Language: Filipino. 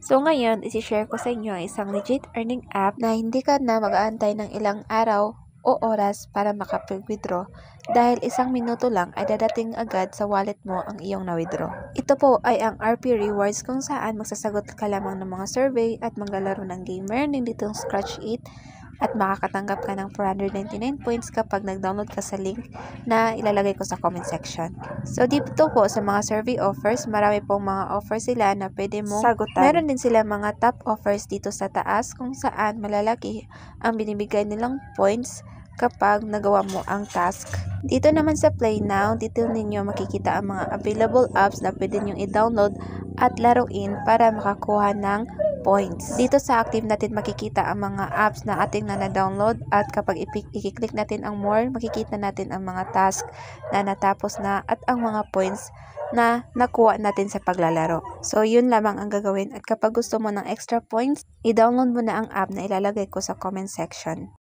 So ngayon, isi-share ko sa inyo isang legit earning app na hindi ka na mag-aantay ng ilang araw o oras para makapag-withdraw dahil isang minuto lang ay dadating agad sa wallet mo ang iyong na-withdraw. Ito po ay ang RP Rewards kung saan magsasagot ka lamang ng mga survey at maglalaro ng game. Meron din ditong Scratch It at makakatanggap ka ng 499 points kapag nag-download ka sa link na ilalagay ko sa comment section. So dito po sa mga survey offers, marami pong mga offers sila na pwede mong sagutan. Meron din sila mga top offers dito sa taas kung saan malalaki ang binibigay nilang points kapag nagawa mo ang task. Dito naman sa Play Now, dito ninyo makikita ang mga available apps na pwede nyo i-download at laruin para makakuha ng points. Dito sa active natin makikita ang mga apps na ating na-download at kapag i-click natin ang more, makikita natin ang mga task na natapos na at ang mga points na nakuha natin sa paglalaro. So yun lamang ang gagawin at kapag gusto mo ng extra points, i-download mo na ang app na ilalagay ko sa comment section.